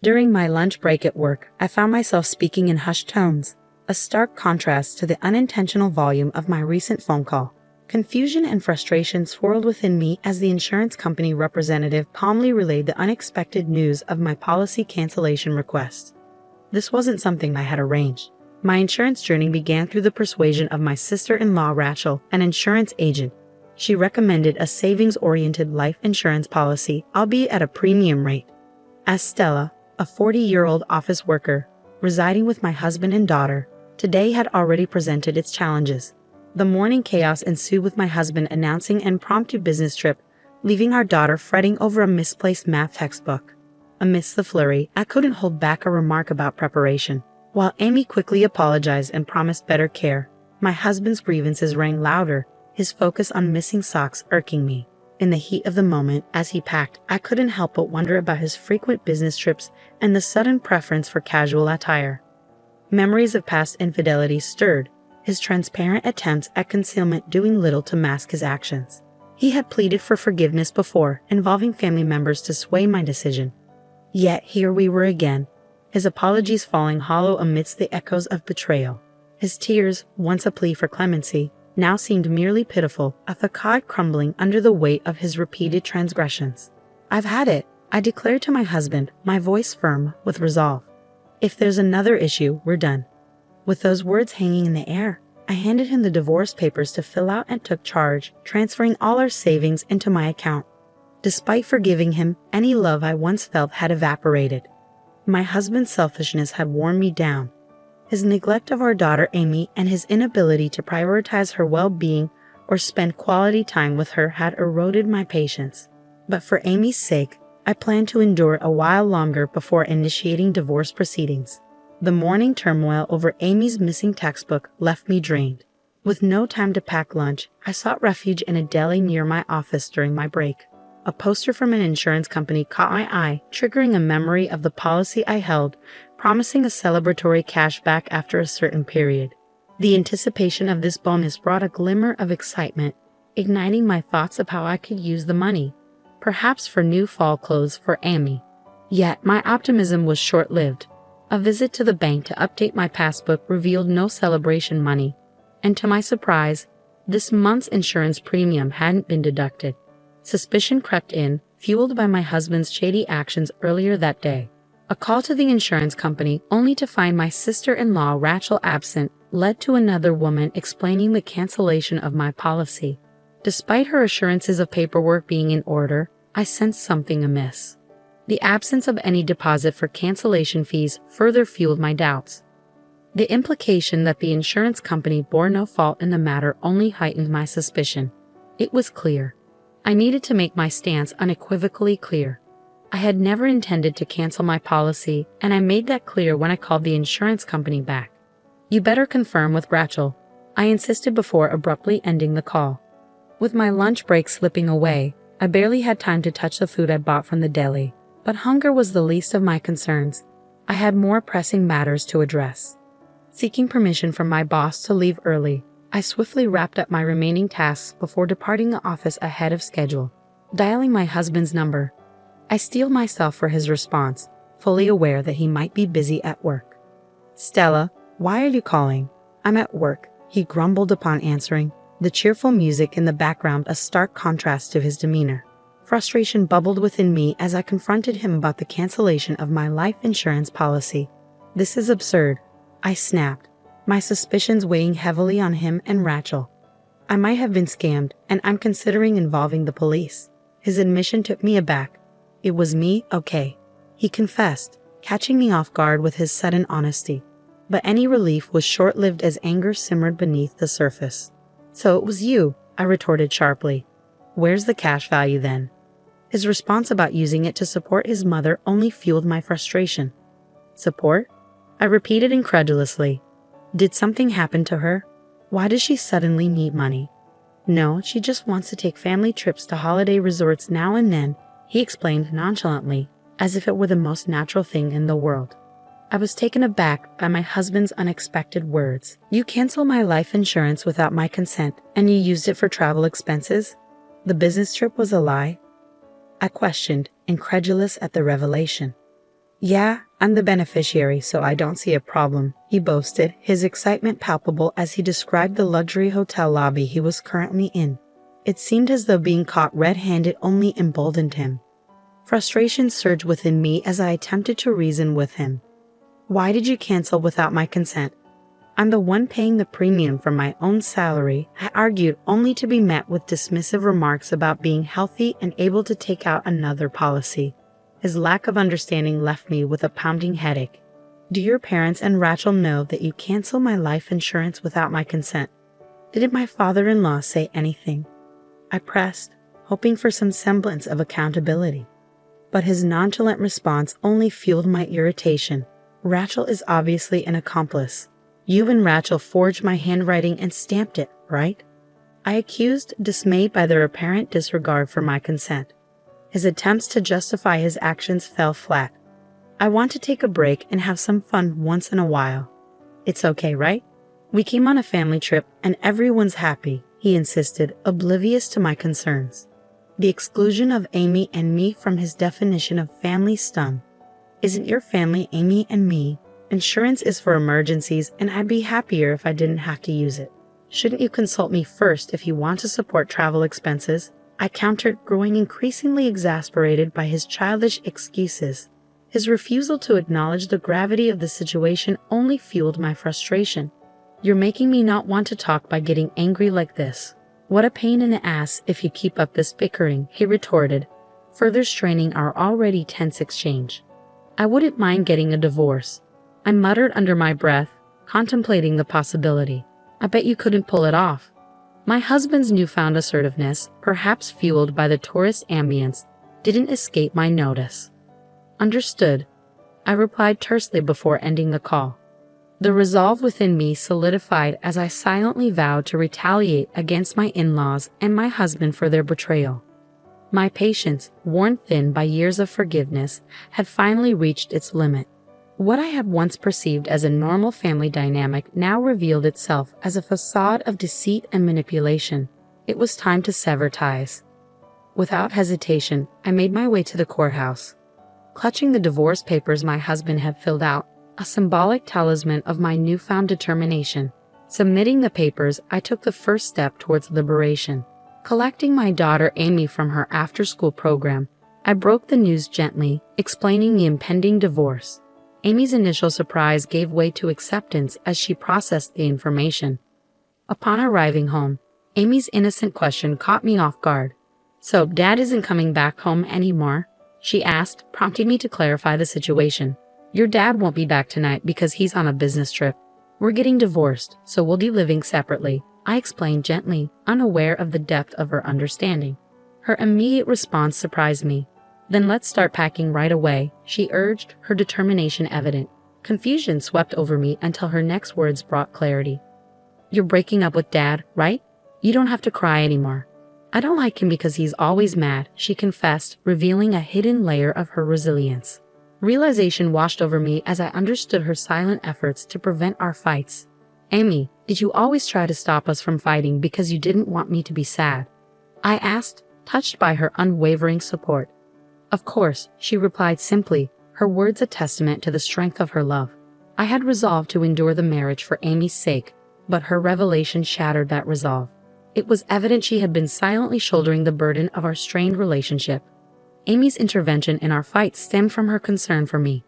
During my lunch break at work, I found myself speaking in hushed tones, a stark contrast to the unintentional volume of my recent phone call. Confusion and frustration swirled within me as the insurance company representative calmly relayed the unexpected news of my policy cancellation request. This wasn't something I had arranged. My insurance journey began through the persuasion of my sister-in-law Rachel, an insurance agent. She recommended a savings-oriented life insurance policy, albeit at a premium rate. As Stella, a 40-year-old office worker, residing with my husband and daughter, today had already presented its challenges. The morning chaos ensued with my husband announcing an impromptu business trip, leaving our daughter fretting over a misplaced math textbook. Amidst the flurry, I couldn't hold back a remark about preparation. While Amy quickly apologized and promised better care, my husband's grievances rang louder, his focus on missing socks irking me. In the heat of the moment, as he packed, I couldn't help but wonder about his frequent business trips and the sudden preference for casual attire. Memories of past infidelity stirred, his transparent attempts at concealment doing little to mask his actions. He had pleaded for forgiveness before, involving family members to sway my decision. Yet here we were again, his apologies falling hollow amidst the echoes of betrayal. His tears, once a plea for clemency, now seemed merely pitiful, a facade crumbling under the weight of his repeated transgressions. "I've had it," I declared to my husband, my voice firm with resolve. "If there's another issue, we're done." With those words hanging in the air, I handed him the divorce papers to fill out and took charge, transferring all our savings into my account. Despite forgiving him, any love I once felt had evaporated. My husband's selfishness had worn me down. His neglect of our daughter Amy and his inability to prioritize her well-being or spend quality time with her had eroded my patience. But for Amy's sake, I planned to endure a while longer before initiating divorce proceedings. The morning turmoil over Amy's missing textbook left me drained. With no time to pack lunch, I sought refuge in a deli near my office during my break. A poster from an insurance company caught my eye, triggering a memory of the policy I held, promising a celebratory cashback after a certain period. The anticipation of this bonus brought a glimmer of excitement, igniting my thoughts of how I could use the money, perhaps for new fall clothes for Amy. Yet my optimism was short-lived. A visit to the bank to update my passbook revealed no celebration money, and to my surprise, this month's insurance premium hadn't been deducted. Suspicion crept in, fueled by my husband's shady actions earlier that day. A call to the insurance company, only to find my sister-in-law Rachel absent, led to another woman explaining the cancellation of my policy. Despite her assurances of paperwork being in order, I sensed something amiss. The absence of any deposit for cancellation fees further fueled my doubts. The implication that the insurance company bore no fault in the matter only heightened my suspicion. It was clear. I needed to make my stance unequivocally clear. I had never intended to cancel my policy, and I made that clear when I called the insurance company back. "You better confirm with Rachel," I insisted before abruptly ending the call. With my lunch break slipping away, I barely had time to touch the food I bought from the deli. But hunger was the least of my concerns. I had more pressing matters to address. Seeking permission from my boss to leave early, I swiftly wrapped up my remaining tasks before departing the office ahead of schedule. Dialing my husband's number, I steeled myself for his response, fully aware that he might be busy at work. "Stella, why are you calling?" "I'm at work," he grumbled upon answering, the cheerful music in the background a stark contrast to his demeanor. Frustration bubbled within me as I confronted him about the cancellation of my life insurance policy. "This is absurd," I snapped, my suspicions weighing heavily on him and Rachel. "I might have been scammed, and I'm considering involving the police." His admission took me aback. "It was me, okay," he confessed, catching me off guard with his sudden honesty. But any relief was short-lived as anger simmered beneath the surface. "So it was you," I retorted sharply. "Where's the cash value then?" His response about using it to support his mother only fueled my frustration. "Support?" I repeated incredulously. Did something happen to her? Why does she suddenly need money? "No, she just wants to take family trips to holiday resorts now and then," he explained nonchalantly, as if it were the most natural thing in the world. I was taken aback by my husband's unexpected words. "You canceled my life insurance without my consent, and you used it for travel expenses? The business trip was a lie?" I questioned, incredulous at the revelation. Yeah, I'm the beneficiary, so I don't see a problem, he boasted, his excitement palpable as he described the luxury hotel lobby he was currently in. It seemed as though being caught red-handed only emboldened him. Frustration surged within me as I attempted to reason with him. Why did you cancel without my consent? I'm the one paying the premium from my own salary, I argued, only to be met with dismissive remarks about being healthy and able to take out another policy. His lack of understanding left me with a pounding headache. Do your parents and Rachel know that you cancel my life insurance without my consent? Didn't my father-in-law say anything? I pressed, hoping for some semblance of accountability. But his nonchalant response only fueled my irritation. Rachel is obviously an accomplice. You and Rachel forged my handwriting and stamped it, right? I accused, dismayed by their apparent disregard for my consent. His attempts to justify his actions fell flat. I want to take a break and have some fun once in a while. It's okay, right? We came on a family trip and everyone's happy, he insisted, oblivious to my concerns. The exclusion of Amy and me from his definition of family stung. Isn't your family Amy and me? Insurance is for emergencies, and I'd be happier if I didn't have to use it. Shouldn't you consult me first if you want to support travel expenses? I countered, growing increasingly exasperated by his childish excuses. His refusal to acknowledge the gravity of the situation only fueled my frustration. You're making me not want to talk by getting angry like this. What a pain in the ass if you keep up this bickering, he retorted, further straining our already tense exchange. I wouldn't mind getting a divorce, I muttered under my breath, contemplating the possibility. I bet you couldn't pull it off. My husband's newfound assertiveness, perhaps fueled by the tourist ambience, didn't escape my notice. Understood, I replied tersely before ending the call. The resolve within me solidified as I silently vowed to retaliate against my in-laws and my husband for their betrayal. My patience, worn thin by years of forgiveness, had finally reached its limit. What I had once perceived as a normal family dynamic now revealed itself as a facade of deceit and manipulation. It was time to sever ties. Without hesitation, I made my way to the courthouse. Clutching the divorce papers my husband had filled out, a symbolic talisman of my newfound determination. Submitting the papers, I took the first step towards liberation. Collecting my daughter Amy from her after-school program, I broke the news gently, explaining the impending divorce. Amy's initial surprise gave way to acceptance as she processed the information. Upon arriving home, Amy's innocent question caught me off guard. So, Dad isn't coming back home anymore? She asked, prompting me to clarify the situation. Your dad won't be back tonight because he's on a business trip. We're getting divorced, so we'll be living separately, I explained gently, unaware of the depth of her understanding. Her immediate response surprised me. Then let's start packing right away, she urged, her determination evident. Confusion swept over me until her next words brought clarity. You're breaking up with Dad, right? You don't have to cry anymore. I don't like him because he's always mad, she confessed, revealing a hidden layer of her resilience. Realization washed over me as I understood her silent efforts to prevent our fights. Amy, did you always try to stop us from fighting because you didn't want me to be sad? I asked, touched by her unwavering support. Of course, she replied simply, her words a testament to the strength of her love. I had resolved to endure the marriage for Amy's sake, but her revelation shattered that resolve. It was evident she had been silently shouldering the burden of our strained relationship. Amy's intervention in our fight stemmed from her concern for me.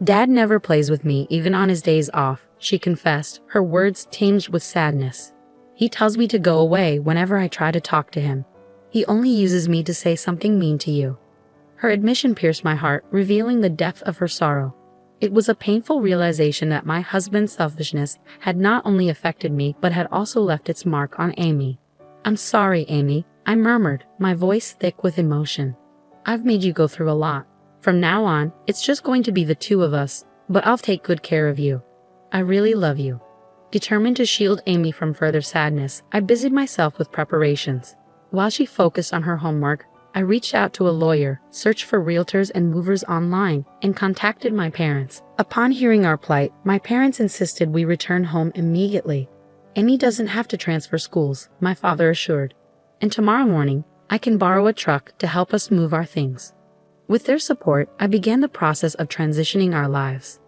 Dad never plays with me even on his days off, she confessed, her words tinged with sadness. He tells me to go away whenever I try to talk to him. He only uses me to say something mean to you. Her admission pierced my heart, revealing the depth of her sorrow. It was a painful realization that my husband's selfishness had not only affected me but had also left its mark on Amy. I'm sorry, Amy, I murmured, my voice thick with emotion. I've made you go through a lot. From now on, it's just going to be the two of us, but I'll take good care of you. I really love you. Determined to shield Amy from further sadness, I busied myself with preparations. While she focused on her homework, I reached out to a lawyer, searched for realtors and movers online, and contacted my parents. Upon hearing our plight, my parents insisted we return home immediately. Amy doesn't have to transfer schools, my father assured. And tomorrow morning, I can borrow a truck to help us move our things. With their support, I began the process of transitioning our lives.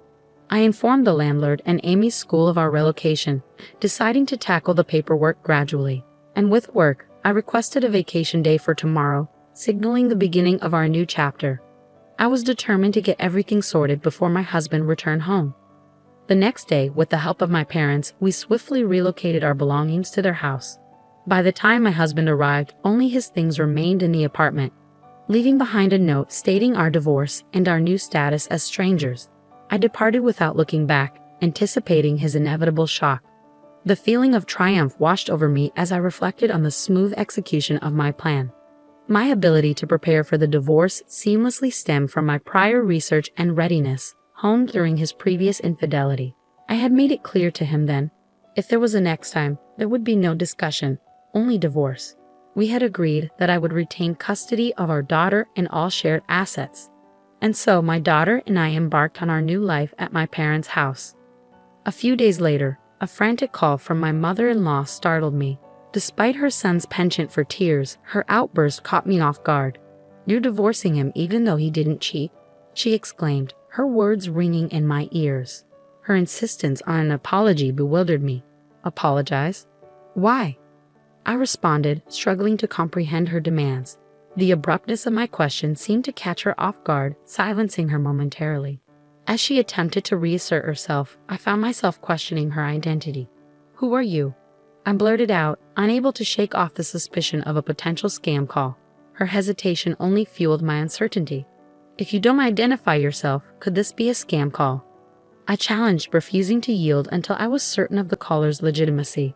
I informed the landlord and Amy's school of our relocation, deciding to tackle the paperwork gradually. And with work, I requested a vacation day for tomorrow, signaling the beginning of our new chapter. I was determined to get everything sorted before my husband returned home. The next day, with the help of my parents, we swiftly relocated our belongings to their house. By the time my husband arrived, only his things remained in the apartment, leaving behind a note stating our divorce and our new status as strangers. I departed without looking back, anticipating his inevitable shock. The feeling of triumph washed over me as I reflected on the smooth execution of my plan. My ability to prepare for the divorce seamlessly stemmed from my prior research and readiness, honed during his previous infidelity. I had made it clear to him then, if there was a next time, there would be no discussion, only divorce. We had agreed that I would retain custody of our daughter and all shared assets. And so my daughter and I embarked on our new life at my parents' house. A few days later, a frantic call from my mother-in-law startled me. Despite her son's penchant for tears, her outburst caught me off guard. "You're divorcing him even though he didn't cheat?" she exclaimed, her words ringing in my ears. Her insistence on an apology bewildered me. Apologize? Why? I responded, struggling to comprehend her demands. The abruptness of my question seemed to catch her off guard, silencing her momentarily. As she attempted to reassert herself, I found myself questioning her identity. "Who are you?" I blurted out, unable to shake off the suspicion of a potential scam call. Her hesitation only fueled my uncertainty. "If you don't identify yourself, could this be a scam call?" I challenged, refusing to yield until I was certain of the caller's legitimacy.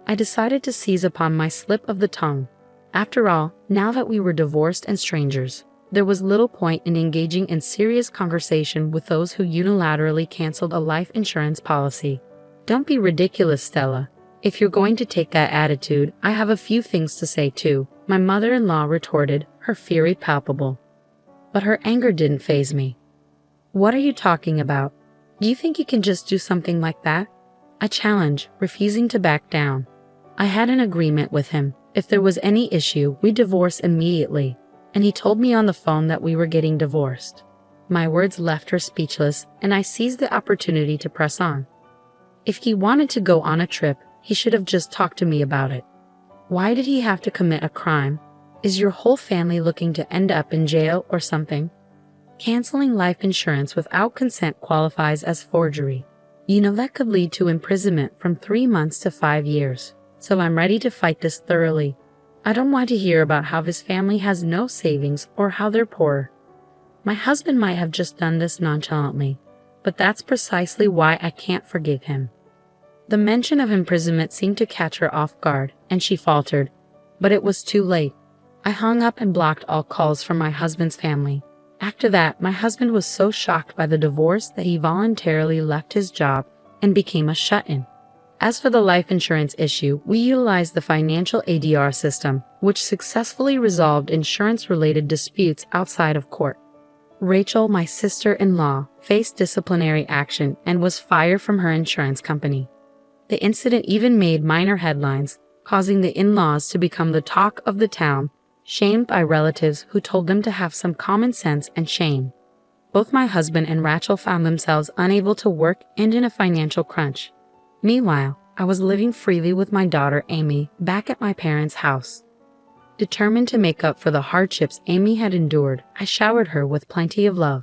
I decided to seize upon my slip of the tongue. After all, now that we were divorced and strangers, there was little point in engaging in serious conversation with those who unilaterally canceled a life insurance policy. "Don't be ridiculous, Stella. If you're going to take that attitude, I have a few things to say too," my mother-in-law retorted, her fury palpable. But her anger didn't faze me. "What are you talking about? Do you think you can just do something like that?" I challenged, refusing to back down. I had an agreement with him. If there was any issue, we'd divorce immediately, and he told me on the phone that we were getting divorced. My words left her speechless, and I seized the opportunity to press on. If he wanted to go on a trip, he should have just talked to me about it. Why did he have to commit a crime? Is your whole family looking to end up in jail or something? Canceling life insurance without consent qualifies as forgery. You know that could lead to imprisonment from 3 months to 5 years. So I'm ready to fight this thoroughly. I don't want to hear about how his family has no savings or how they're poor. My husband might have just done this nonchalantly, but that's precisely why I can't forgive him. The mention of imprisonment seemed to catch her off guard, and she faltered, but it was too late. I hung up and blocked all calls from my husband's family. After that, my husband was so shocked by the divorce that he voluntarily left his job and became a shut-in. As for the life insurance issue, we utilized the financial ADR system, which successfully resolved insurance-related disputes outside of court. Rachel, my sister-in-law, faced disciplinary action and was fired from her insurance company. The incident even made minor headlines, causing the in-laws to become the talk of the town, shamed by relatives who told them to have some common sense and shame. Both my husband and Rachel found themselves unable to work and in a financial crunch. Meanwhile, I was living freely with my daughter Amy back at my parents' house. Determined to make up for the hardships Amy had endured, I showered her with plenty of love.